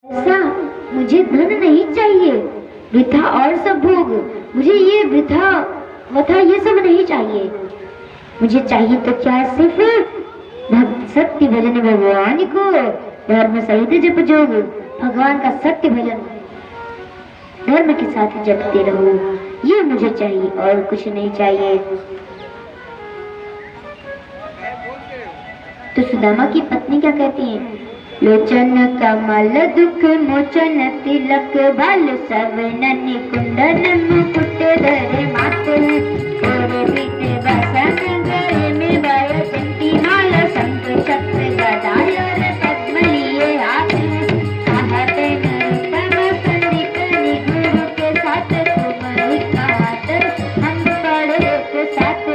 ऐसा मुझे धन नहीं चाहिए, वृथा और सब भोग, मुझे ये वृथा वथा ये सब नहीं चाहिए। मुझे चाहिए तो क्या, सिर्फ सत्य भजन, भगवान को धर्म सहित जप जोग, भगवान का सत्य भजन धर्म के साथ जपते रहो, ये मुझे चाहिए और कुछ नहीं चाहिए। तो सुदामा की पत्नी क्या कहती है? लोचन कमल दुख मोचन तिलक बाल सवनन कुंडन मुकुट धरे माथे, गोरे पीते बसन गले में वैजयंती माला, शंख चक्र गदा और पद्म लिए हाथ, कहते नरोत्तम पंडित गुरु के साथ, तुम विख्यात हम पढ़े के साथ,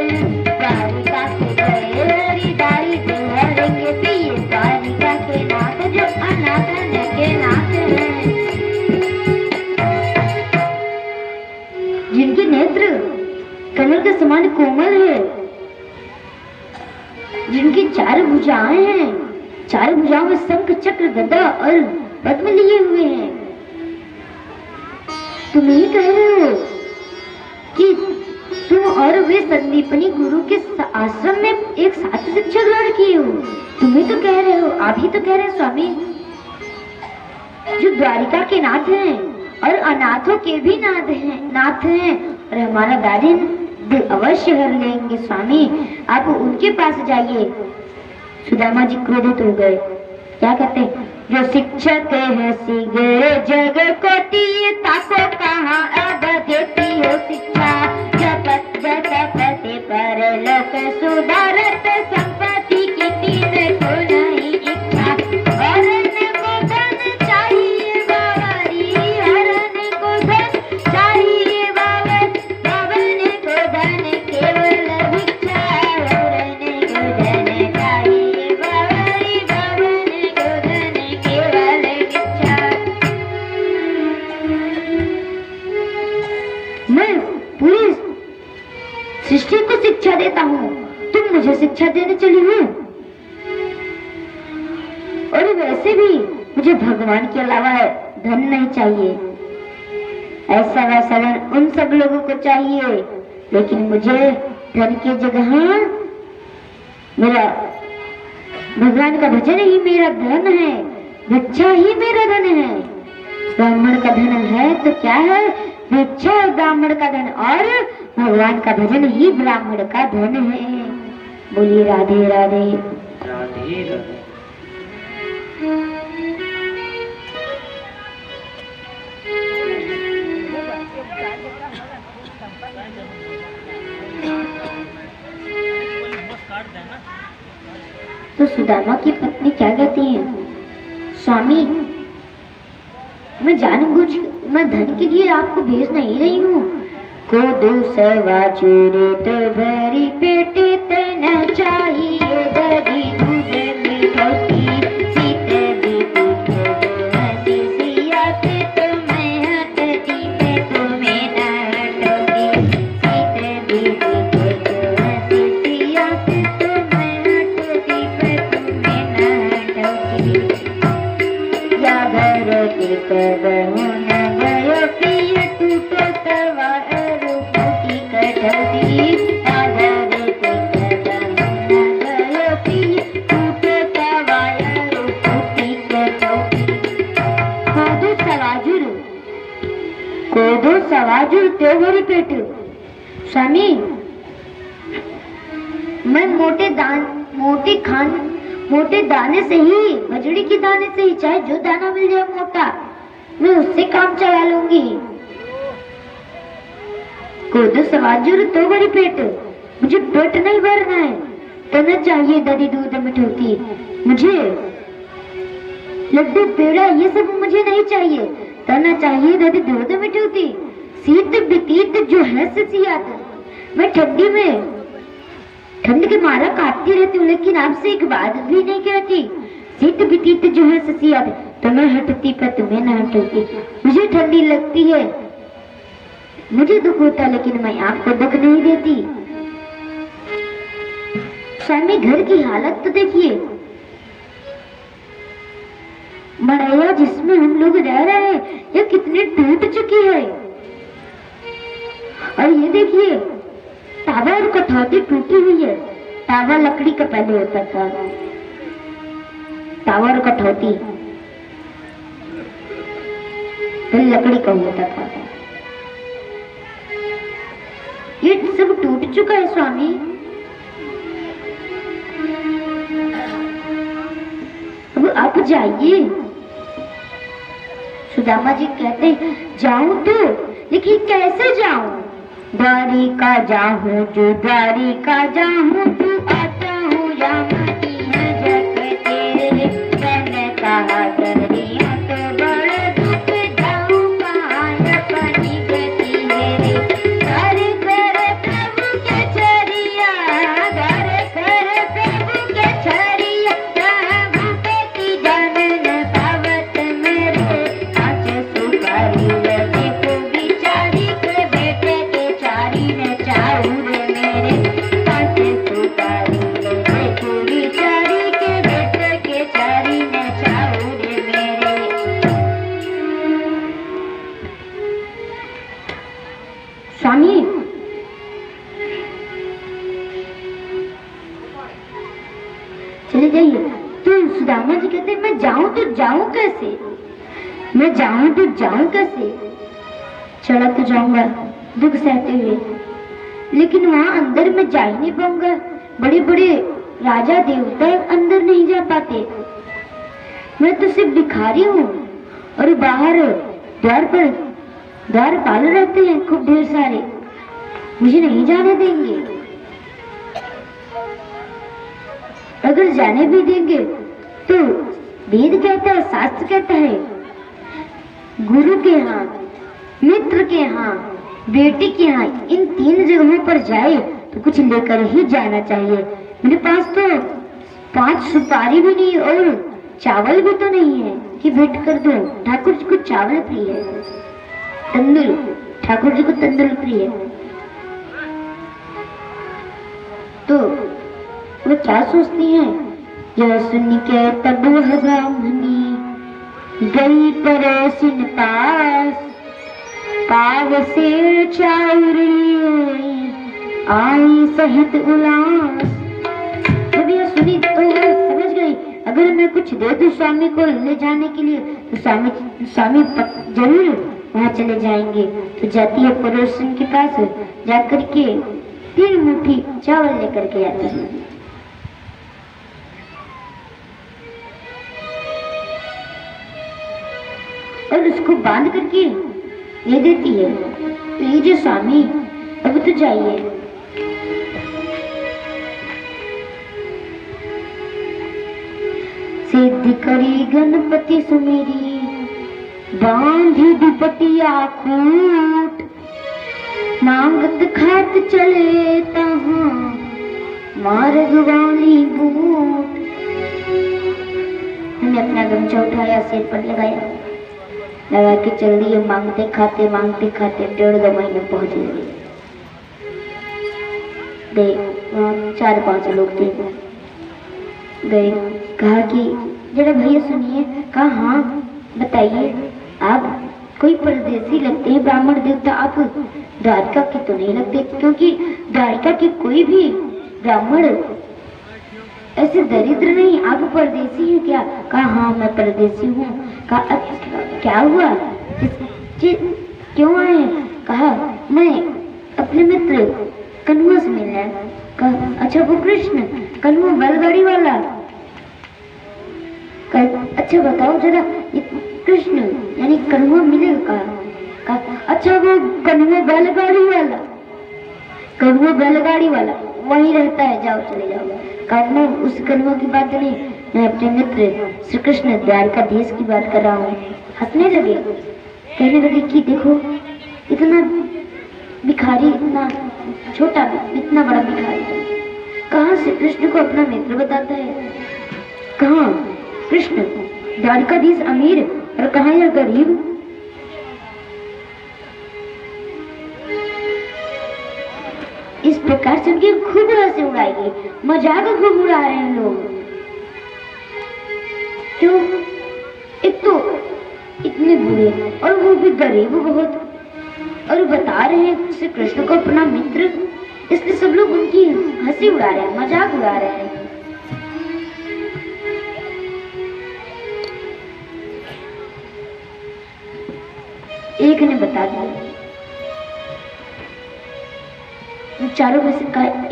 द्वारिका के गए हरिदारी हरेंगे पिए, द्वारिका के नाथ जो अनाथन के नाथ हैं, जिनके नेत्र कमल के समान कोमल है, जिनकी चार भुजाएं हैं, चार भुजाओं में शंख चक्र गदा और पद्म लिए हुए हैं। तुम ही कह रहे हो कि तुम और वे संदीपनी गुरु के आश्रम में एक साथ शिक्षा ग्रहण किए हो। तुम ही तो कह रहे हो, आप ही तो कह रहे हैं स्वामी, जो द्वारिका के नाथ हैं और अनाथों के भी नाथ हैं और हमारा दारिद्र्य अवश्य हर लेंगे। स्वामी आप उनके पास जाइए। सुदामा जी क्रोधित हो गए। क्या कहते हैं? जो शिक्षक है सिगरे जग कोटि, ताको कहाँ अब देती हो शिक्षा, जपत जपते पर लोक सुधारत, संपत्ति की तीन को नहीं इच्छा, हरण को धन चाहिए बावरी, हरण को धन चाहिए बावर, बावन को धन केवल भिक्षा, हरण को धन चाहिए बावरी, बावन को धन केवल भिक्षा। मैं पूरी सृष्टि को शिक्षा देता हूँ, तुम मुझे शिक्षा देने चली हो। और वैसे भी मुझे भगवान के अलावा धन नहीं चाहिए, ऐसा वैसा धन उन सब लोगों को चाहिए, लेकिन मुझे धन की जगह मेरा भगवान का भजन ही मेरा धन है, भिक्षा ही मेरा धन है। ब्राह्मण का धन है तो क्या है? भिक्षा ब्राह्मण का धन, और भगवान का भजन ही ब्राह्मण का धन है। बोलिए राधे राधे। राधे राधे। तो सुदामा की पत्नी क्या कहती है? स्वामी मैं जानबूझ मैं धन के लिए आपको भेज नहीं रही हूँ। को दूसरा चूरे तो भरी पेट तना चाहिए, दरी दूध में होती सीते बीती हसी सियात, तुम्हें हटती पे तुम्हें न हटोगी, सीते बीती हसी सियात, तुम्हें हटती पे तुम्हें न हटोगी, या घर के कदम न गयो पिय टूटो तवा रूपी कटौती, आदर के कदम न गयो पिय टूटो तवा रूपी कटौती। कोदो सवाजुर त्यो भरी पेट। स्वामी मैं मोटे दाने से ही, बजड़ी के दाने से ही, चाहे जो दाना मिल जाए मोटा, मैं उससे काम चला लूंगी। कोदो सवाजुर तो बड़ी पेट, मुझे पेट नहीं भरना है। तना चाहिए दही दूध मिठौती, मुझे लड्डू पेड़ा ये सब मुझे नहीं चाहिए। तना चाहिए दही दूध मिठौती, शीत बितीत जो है सियात। मैं ठंडी में ठंड के मारा काटती रहती हूँ, लेकिन आपसे एक बात भी नहीं कहती। शीत बितीत जो है सियात, तुम्हें हटती पर तुम्हें न हटोगी। मुझे ठंडी लगती है, मुझे दुख होता, लेकिन मैं आपको दुख नहीं देती। स्वामी घर की हालत तो देखिए, मड़ैया जिसमें हम लोग हथौड़ी टूटी हुई है। तावा लकड़ी का पहले होता था, तावा और कठौती पहले लकड़ी का होता था। ये सब टूट चुका है स्वामी। अब आप जाइए। सुदामा जी कहते जाऊं तो, लेकिन कैसे जाऊं? द्वारिका जाऊं जो द्वारिका जाऊं, तू आता हूँ यामती है जग तेरे। मैंने कहा दरिया तो बड़े दुख जाऊं, कहाँ अपनी गति मेरी। घर कर प्रभु के चरिया, घर कर प्रभु के चरिया, जहाँ भूखे की जनन पावत मेरे। कांच सुपारी देखो बिचारी के बेटे के चारी ने चाउर मेरे। कांच सुपारी देखो बिचारी के बेटे के चारी ने चाउर मेरे। स्वामी चले जाइए। तो सुदामा जी कहते मैं जाऊं तो जाऊं कैसे? मैं जाऊं तो जाऊं कैसे? चढ़ा तो जाऊंगा दुख सहते हुए, लेकिन वहां अंदर मैं जा ही नहीं पाऊंगा। बड़े बड़े राजा देवता अंदर नहीं जा पाते। मैं तो सिर्फ भिखारी हूँ और बाहर द्वार पर द्वारपाल रहते हैं खूब ढेर सारे, मुझे नहीं जाने देंगे। अगर जाने भी देंगे तो वेद कहता है, शास्त्र कहता है, गुरु के यहाँ, मित्र के यहाँ, बेटे के यहाँ, इन 3 जगहों पर जाए तो कुछ लेकर ही जाना चाहिए। मेरे पास तो 5 सुपारी भी नहीं और चावल भी तो नहीं है कि भेंट कर दूं। ठाकुर जी को चावल प्रिय है, तंदुल, ठाकुर जी को तंदुल प्रिय है। तो वो क्या सोचती हैं? यह सुन के तब वह ब्राह्मणी गई पड़ोसिन पास, पाव से चाउर आई सहित उलास। जब यह सुनी तो वह समझ गई, अगर मैं कुछ दे दूं स्वामी को ले जाने के लिए तो स्वामी जरूर वहां चले जाएंगे। तो जाती है पड़ोसन के पास, जाकर के 3 मुट्ठी चावल लेकर के आती है। और उसको बांध करके ले देती है। तो ये जो स्वामी, अब तो जाइए। सिद्धि करी गणपति सुमेरी, बांधी दुपटिया खूट, मांगत खात चले तहाँ मार्ग वाली बूट। हमने अपना गमछा उठाया, सिर पर लगाया, लगा के चल दिए। मांगते खाते 1.5-2 महीने पहुंच गए। 4-5 लोग थे, गए, कहा कि जरा भैया सुनिए। कहा हाँ बताइए, आप कोई परदेसी लगते हैं, ब्राह्मण देवता, आप द्वारका के तो नहीं लगते, क्योंकि द्वारका के कोई भी ब्राह्मण ऐसे दरिद्र नहीं। आप परदेसी हैं क्या? कहा हाँ मैं परदेसी हूँ। कहा अच्छा क्या हुआ, क्यों आए? कहा मैं अपने मित्र कन्हुआ से मिलना है। कहा अच्छा वो कृष्ण, कन्हुआ बैलगाड़ी वाला? अच्छा बताओ जरा, कृष्ण यानी कन्हुआ मिलेगा? कहा अच्छा वो कन्हुआ बैलगाड़ी वाला, कन्हुआ बैलगाड़ी वाला वहीं रहता है, जाओ चले जाओ। कहा उस कन्हुआ की बात नहीं, मैं अपने मित्र श्री कृष्ण द्वारकाधीश की बात कर रहा हूँ। हंसने लगे, कहने लगे कि देखो इतना भिखारी, इतना छोटा, इतना बड़ा भिखारी कहाँ से कृष्ण को अपना मित्र बताता है? कहाँ कृष्ण द्वारकाधीश अमीर और कहाँ यह गरीब? इस प्रकार से उनकी खूब हंसी उड़ाएगी, मजाक खूब उड़ा रहे हैं लोग। क्यों? एक तो इतने बुरे और वो भी गरीब बहुत, और बता रहे हैं श्री कृष्ण को अपना मित्र। इसलिए सब लोग उनकी हंसी उड़ा रहे हैं, मजाक उड़ा रहे हैं। एक ने बता दिया, चारों में से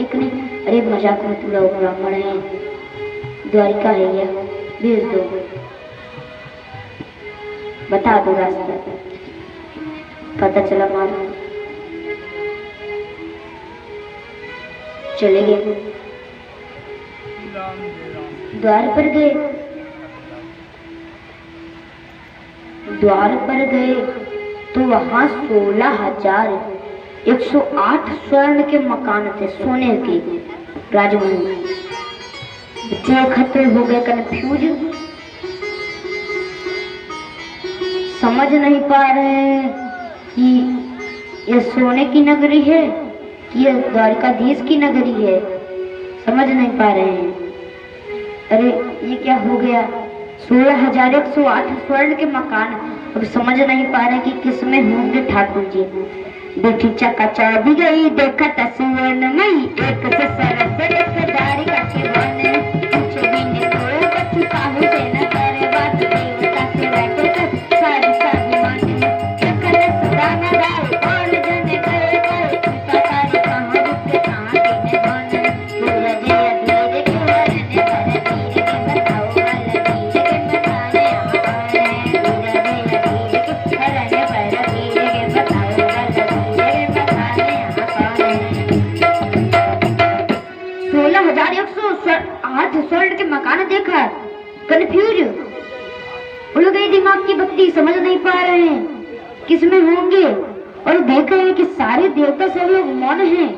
एक ने, अरे मजाक मत उड़ाओ, ब्राह्मण है, द्वारिका है, या भेज दो, बता दो रास्ता। पता चला मारो, चले गए, द्वार पर गए, द्वार पर गए तो वहां 16,108 स्वर्ण के मकान थे, सोने के राजमहल। बच्चे खतरे हो गए, कंफ्यूज, समझ नहीं पा रहे हैं कि ये सोने की नगरी है कि ये द्वारकाधीश की नगरी है, समझ नहीं पा रहे हैं। अरे ये क्या हो गया, 16,108 स्वर्ण के मकान, अब समझ नहीं पा रहे कि किसमें होंगे ठाकुर जी। बेटी चकाचौंध भी गई, देखा सुवर्णमयी, एक से सरस दारी करके बने, कुछ भी ने कोई बच्ची साहू से न करे बात, देवता से बैठे सब सारी सारी माने, सकल सुदामा दाई और जने गए गए, सारी कहाँ रुक के कहाँ गिने बने, दूर जय धीरे के वरने पर धीरे के बताओ वाला धीरे के बताने आने, दूर जय धीरे के वरने पर धीरे के बताओ वाला धीरे के बताने आने। 16,108 स्वर्ण के मकान देखा, कंफ्यूज, उड़ गई दिमाग की बत्ती, समझ नहीं पा रहे हैं किसमें होंगे। और देख रहे हैं कि सारे देवता सब लोग मौन हैं,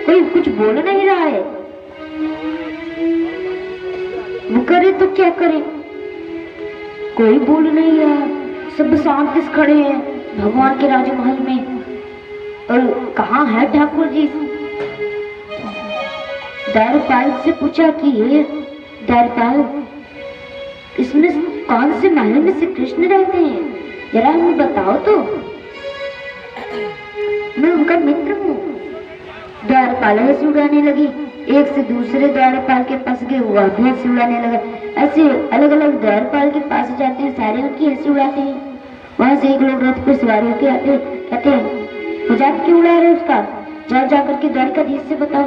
कोई कुछ बोल नहीं रहा है। वो करे तो क्या करे, कोई बोल नहीं रहा, सब शांत खड़े हैं भगवान के राजमहल में। और कहाँ है ठाकुर जी? द्वारपाल से पूछा कि ये द्वारपाल, इसमें कौन से महल में से कृष्ण रहते हैं, जरा हमें बताओ तो, मैं उनका मित्र हूँ। द्वारपाल हंसी उड़ाने लगी, एक से दूसरे द्वारपाल के पास गए, वह भी हंसी उड़ाने लगा। ऐसे अलग अलग द्वारपाल के पास जाते हैं, सारे उनकी हंसी उड़ाते हैं। वहां से एक लोग रथ पर सवार होकर आते, कहते हैं मजाक क्यों उड़ा रहे उसका, जा जाकर के द्वारकाधीश से बताओ।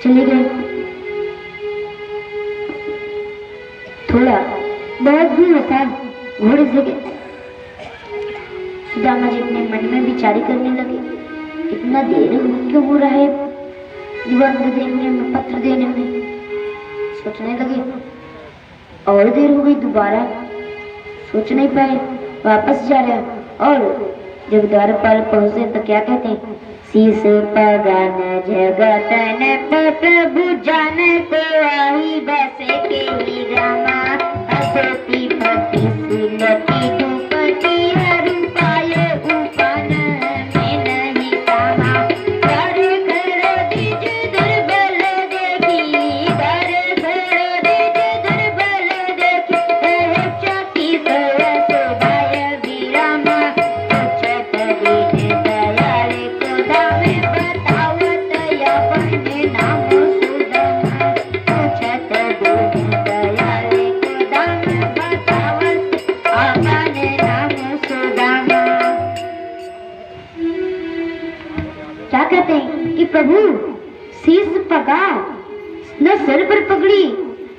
चले गए, थोड़ा बहुत दूर था, घोड़े से गए। सुदामा जी अपने मन में विचारी करने लगे, इतना देर क्यों हो रहा है निबंध देने में, पत्र देने में। सोचने लगे, और देर हो गई, दोबारा सोच नहीं पाए, वापस जा रहे। और जब द्वारपाल पहुंचे तो क्या कहते हैं, शीश पगान जगतन प्रभु जान को आई बसे के रामा, अधोती पति सिलती दुपटी हरु पाए उपन में नहीं कामा, कर करो दिज दुर्बल देखी, कर करो दिज दुर्बल देखी, चकी सरस भाय विरामा, उच्चत दीन दयाल को दामे बतावत अपन नाम सुदामा, उच्चत दीन दयाल को दामे बतावत अपन नाम सुदामा। क्या कहते हैं कि प्रभु शीश पगा, न सिर पर पगड़ी,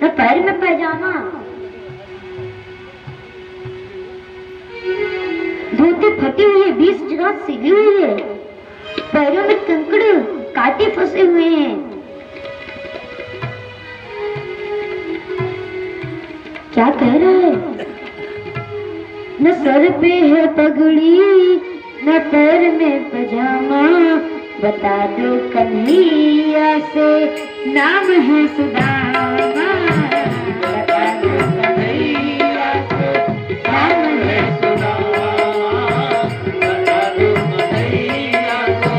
न पैर में पैजामा, धोती फटी हुई है, 20 जगह सिली हुई है, पैरों में कंकड़ कांटे फंसे हुए हैं। क्या कह रहा है, न सर पे है पगड़ी, न पैर में पजामा, बता दो कन्हैया से नाम है सुदामा, बता दो कन्हैया से नाम है सुदामा, बता दो कन्हैया से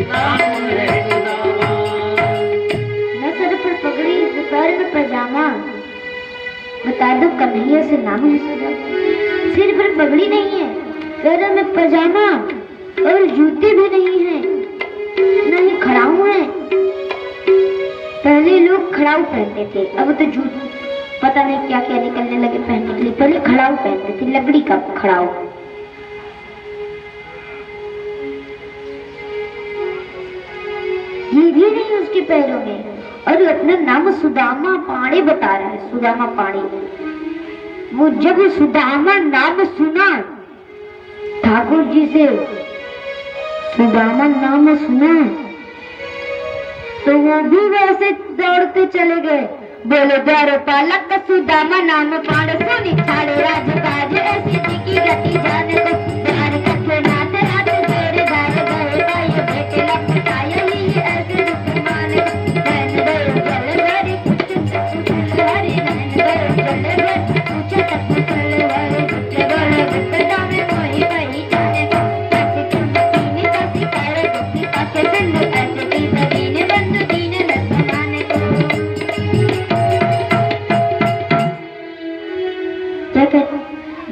नाम है सुदामा। न सर पर पगड़ी, न पैर में पजामा, बता दो कन्हैया से नाम है सुदामा। सिर पर पगड़ी नहीं है, पैरों में पजामा और जूते भी नहीं है, नहीं, खड़ाऊ है। पहले लोग खड़ाऊ पहनते थे, अब तो जूत पता नहीं क्या क्या निकलने लगे पहनने के लिए। पहले खड़ाऊ पहनते थे, लकड़ी का खड़ाऊ। ये भी नहीं उसके पैरों में, और अपना नाम सुदामा पाणे बता रहा है। सुदामा पाणे। वो जब सुदामा नाम सुना ठाकुर जी से, सुदामा नाम सुना तो वो भी वैसे दौड़ते चले गए। बोले द्वारपालक सुदामा नाम पाण सुनी छाड़े राजकाज ऐसी की गति जाने को द्वार कथे नाथ नाथ तेरे द्वार गए भाई बेटे लपटाया ही ऐसे दुश्मन नैन गए जल भरी कुछ हरी नैन गए जल भरी कुछ तक चल वाले कुछ गले बिपदा में कोई वही जाने को ऐसे तुम तीन कसी करे दुखी पाके सिंधु ऐसे की दीन बंधु दीन लसमाने को।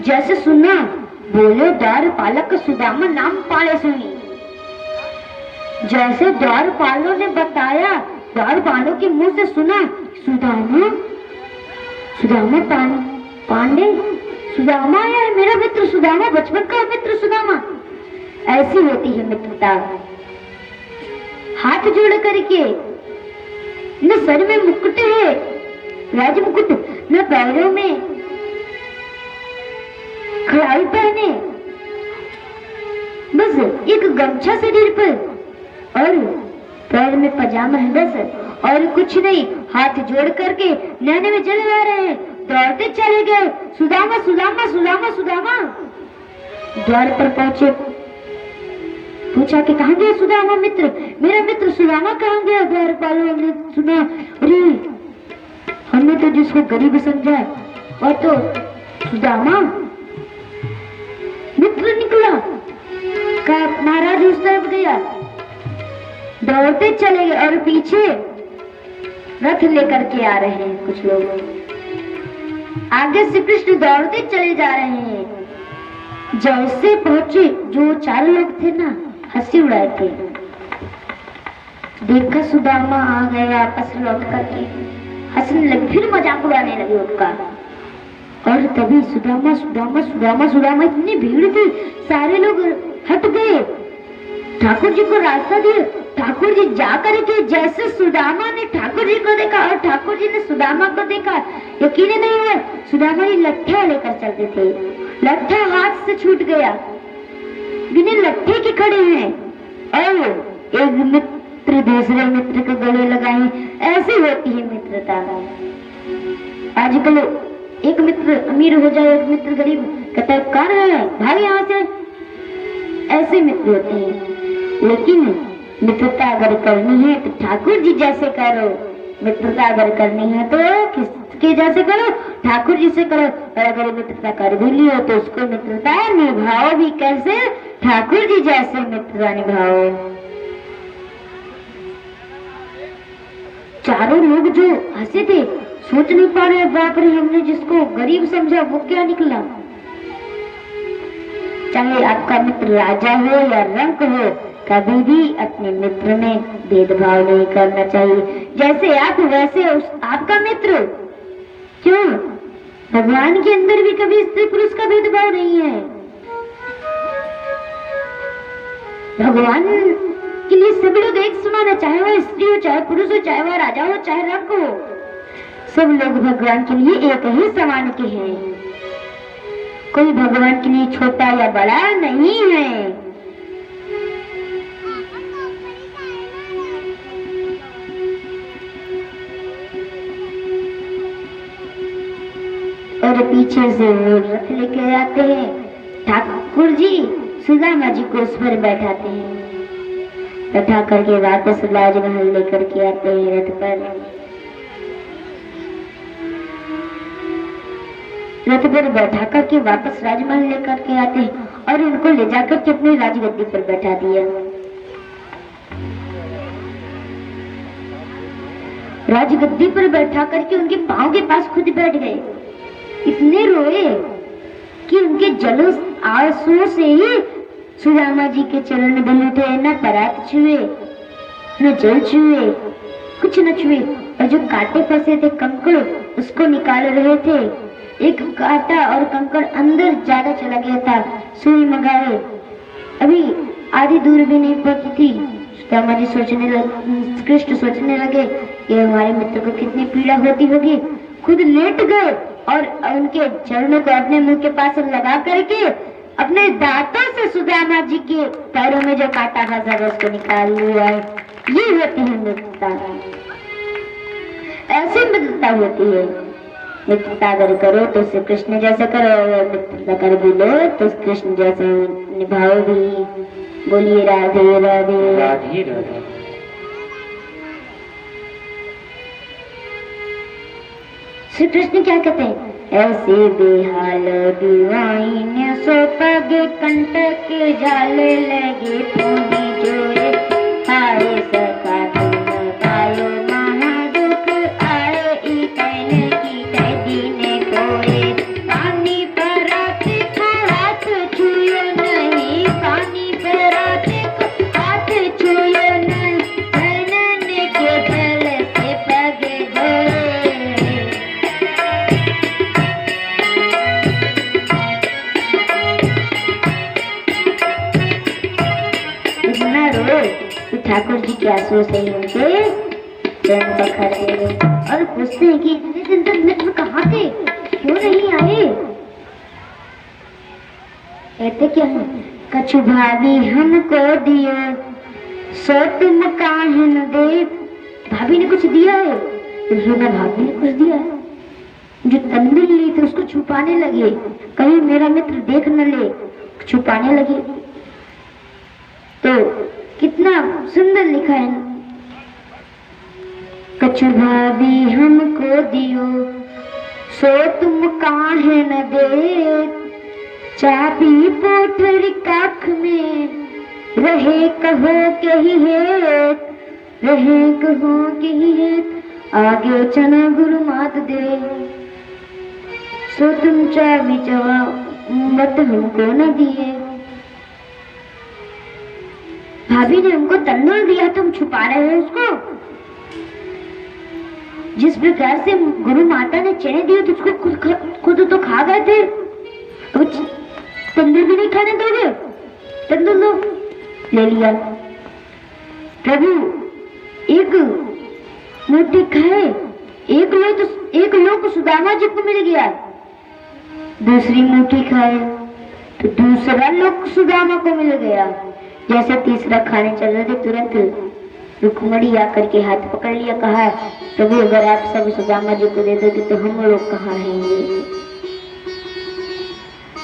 जैसे सुना बोले द्वारपालक सुदामा नाम पाले सुनी। जैसे द्वारपालों ने बताया, द्वारपालों के मुंह से सुना सुदामा सुदामा पांडे सुदामा आया है, मेरा मित्र सुदामा, बचपन का मित्र सुदामा। ऐसी होती है मित्रता। हाथ जोड़ करके, न सर में मुकुट है राज मुकुट, न पैरों में खड़ाई पहने, बस एक गमछा शरीर पर और पैर में पजामा है बस, और कुछ नहीं। हाथ जोड़ करके नैने में जल आ रहे हैं, दौड़ते चले गए। सुदामा सुदामा सुदामा सुदामा। द्वार पर पहुंचे, पूछा कि कहाँ गया सुदामा मित्र, मेरा मित्र सुदामा कहाँ गया। द्वारपालों ने सुना, अरे हमने तो जिसको गरीब समझा और तो सुदामा मित्र निकला, का महाराज उस तरफ गया। दौड़ते चले गए और पीछे रथ लेकर के आ रहे हैं कुछ लोग। आगे श्री कृष्ण दौड़ते चले जा रहे हैं। जैसे पहुंचे, जो 4 लोग थे ना, हंसी उड़ाए थे। देखा सुदामा आ गए, वापस लौट करके हंसने लगे, फिर मजाक उड़ाने लगे उनका। और तभी सुदामा सुदामा सुदामा सुदामा, इतनी भीड़ थी, सारे लोग हट गए, ठाकुर जी को रास्ता दिया। ठाकुर जी जाकर के जैसे सुदामा ने ठाकुर जी को देखा और ठाकुर जी ने सुदामा को देखा, यकीन नहीं हुआ। सुदामा ये लट्ठा लेकर चलते थे, लट्ठा हाथ से छूट गया, बिना लट्ठे के खड़े हैं, और एक मित्र दूसरे मित्र को गले लगाए। ऐसी होती है मित्रता। आजकल एक मित्र अमीर हो जाए, एक मित्र गरीब, कहता है कौन है भाग यहाँ से। ऐसे मित्र होते हैं। लेकिन मित्रता अगर करनी है तो ठाकुर जी जैसे करो, मित्रता अगर करनी है तो किसके जैसे करो, ठाकुर जी से करो। और अगर मित्रता कर भी लियो तो उसको मित्रता निभाओ भी कैसे, ठाकुर जी जैसे मित्रता निभाओ। चारों लोग जो हंसे थे, सोच नहीं पा रहे, बाप रे हमने जिसको गरीब समझा वो क्या निकला। चाहे आपका मित्र राजा हो या रंक हो, कभी भी अपने मित्र में भेदभाव नहीं करना चाहिए। जैसे आप वैसे आपका मित्र। क्यों? भगवान के अंदर भी कभी स्त्री पुरुष का भेदभाव नहीं है। भगवान के लिए सभी लोग एक समान है, चाहे वह स्त्री हो, चाहे पुरुष हो, चाहे वह राजा हो, चाहे रंक हो, सब लोग भगवान के लिए एक ही समान के हैं। कोई भगवान के लिए छोटा या बड़ा नहीं है। और पीछे से वो रथ लेके आते हैं, ठाकुर जी सुदामा जी को उस पर बैठाते हैं, बैठा करके वापस राजमहल लेकर के आते हैं रथ पर। रथ पर बैठा करके वापस राजमहल लेकर के आते हैं और उनको ले जाकर के अपनी राजगद्दी पर बैठा दिया। राजगद्दी पर बैठा करके उनके पांव के पास खुद बैठ गए। इतने रोए कि उनके जलूस आंसू से ही सुदामा जी के चरण धुल उठे, न परात छुए न जल छुए, कुछ न छुए, और जो कांटे फंसे थे कंकड़ उसको निकाल रहे थे। एक कांटा और कंकड़ अंदर ज्यादा चला गया था। सुई मंगाए, अभी आधी दूर भी नहीं पहुंची थी। सुदामा जी कृष्ण सोचने लगे कि हमारे मित्र को कितनी पीड़ा होती होगी। खुद लेट गए और उनके चरणों को अपने मुंह के पास लगा करके अपने दांतों से सुदामा जी के पैरों में जो कांटा फंसा था उसको निकाल लिया। ये होती है मित्रता, ऐसी मित्रता होती है। मित्रता अगर करो तो श्री कृष्ण जैसे करो, अगर मित्रता कर भी लो तो कृष्ण जैसे निभाओ भी। बोलिए राधे राधे राधे राधे। श्री कृष्ण क्या कहते हैं? ऐसे बेहाल दीवाइन सो पगे कंटक जाले लगे पूरी जोए, हाय सका तुम पायो महादुख आए ई कहने की कैदी ने कोए। पानी पर आते को हाथ छुयो नहीं, पानी पर आते को हाथ छुयो नहीं, धनने के जल से पगे धोए। ठाकुर जी के आंसू से ही उनके चरण पकड़े और पूछते हैं कि इतने दिन तक मित्र कहाँ थे, क्यों नहीं आए? कहते क्या है? कछु भाभी हमको दियो सो तुम काहे न दे। भाभी ने कुछ दिया है, भाभी ने कुछ दिया है। जो तंदूर ली थी उसको छुपाने लगे, कहीं मेरा मित्र देख न ले, छुपाने लगे। तो कितना सुंदर लिखा है, कछु भाभी हमको दियो सो तुम काहे न दे। चाबी पोटरी काख में रहे कहो के ही है, रहे कहो के ही है, आगे चना गुरु मात दे। सो तुम चाबी चवा मत हमको न दिए। भाभी ने हमको तंदूर दिया, तुम छुपा रहे हो उसको। जिस प्रकार से गुरु माता ने चने दिए तो उसको खुद तो खा गए थे, अब तंदूर भी नहीं खाने दोगे? तंदूर लो, ले लिया। प्रभु एक मुट्ठी खाए, एक लोग सुदामा जी को मिल गया। दूसरी मुट्ठी खाए तो दूसरा लोग सुदामा को मिल गया। जैसे तीसरा खाने चल रहे थे तुरंत रुक्मणी आकर के हाथ पकड़ लिया, कहा प्रभु अगर आप सब सुदामा जी को दे दोगे तो हम लोग कहाँ रहेंगे।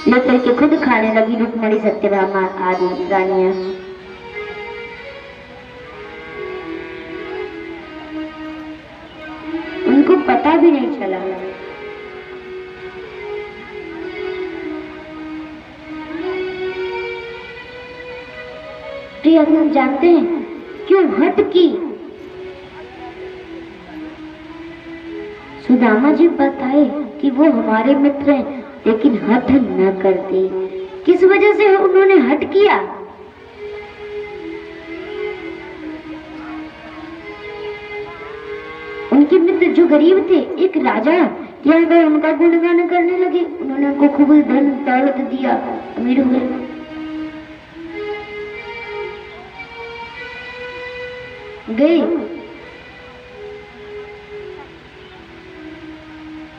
लेकर के खुद खाने लगी रुक्मणी सत्यभामा आदि रानियां। उनको पता भी नहीं चला। हम जानते हैं क्यों हट की? सुदामा जी बताए कि वो हमारे मित्र हैं, लेकिन हट न करते। किस वजह से उन्होंने हट किया? उनके मित्र जो गरीब थे, एक राजा यहाँ गए, उनका गुणगान करने लगे। उन्होंने उनको खूब धन दौलत दिया, अमीर हुए। गए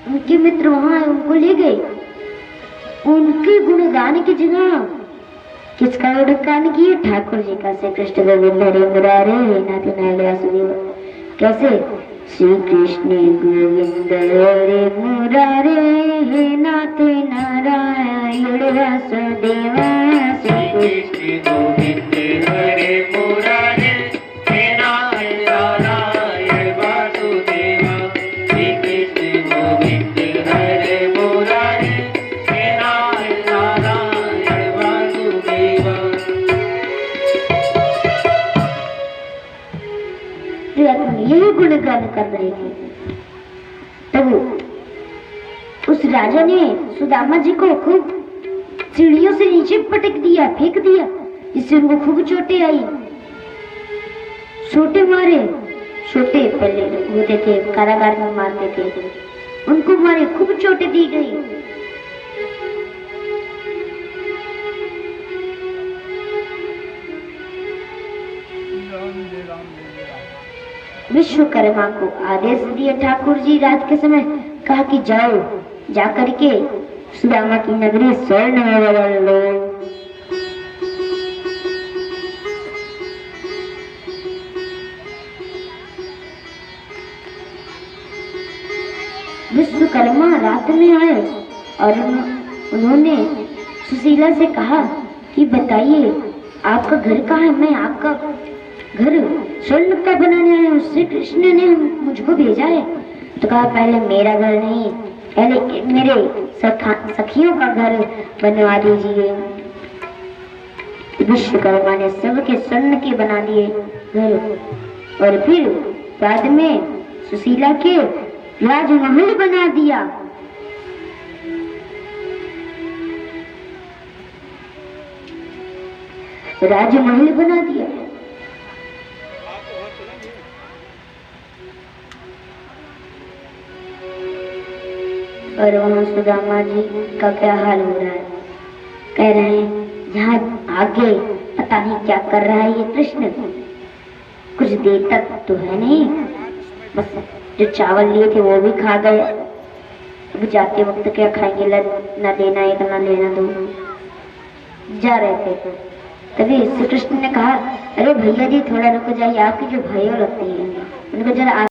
उनके मित्र वहां आए, उनको ले गए। उनके गुणगान की जगह किसका गुणगान किए? ठाकुर जी का। श्री कृष्ण गोविंद हरे मुरारे हे नाथ नारायण वासुदेव। कैसे? श्री कृष्ण गोविंद हरे मुरारे हे नाथ नारायण वासुदेव। श्री कृष्ण गोविंद हरे मुरारे यही गुणगान कर रहे थे। तब उस राजा ने सुदामा जी को खूब सीढ़ियों से नीचे पटक दिया, फेंक दिया, जिससे उनको खूब चोटें आई। छोटे मारे, छोटे पहले होते थे कारागार में मारते थे, उनको मारे, खूब चोटें दी गई। विश्वकर्मा को आदेश दिया ठाकुर जी रात के समय, कहा कि जाओ, जाकर के सुदामा की नगरी स्वर्ण में बदल लो। विश्वकर्मा रात में आए और उन्होंने सुशीला से कहा कि बताइए आपका घर कहाँ है, मैं आपका घर स्वर्ण का बनाने आया हूँ, श्री कृष्ण ने मुझको भेजा है। तो कहा पहले मेरा घर नहीं, पहले मेरे सखियों का घर बनवा दीजिए। विश्वकर्मा ने सबके स्वर्ण के बना दिए घर, और फिर बाद में सुशीला के राजमहल बना दिया। राजमहल बना दिया। और वहाँ सुदामा जी का क्या हाल हो रहा है, कह रहे हैं जहाँ आगे पता नहीं क्या कर रहा है ये कृष्ण, कुछ देर तक तो है नहीं, बस जो चावल लिए थे वो भी खा गए, अब जाते वक्त क्या खाएंगे, न देना एक न लेना दो, जा रहे थे। तभी श्री कृष्ण ने कहा अरे भैया जी थोड़ा रुक जाइए, आपकी जो भाइयों लगती है उनको जरा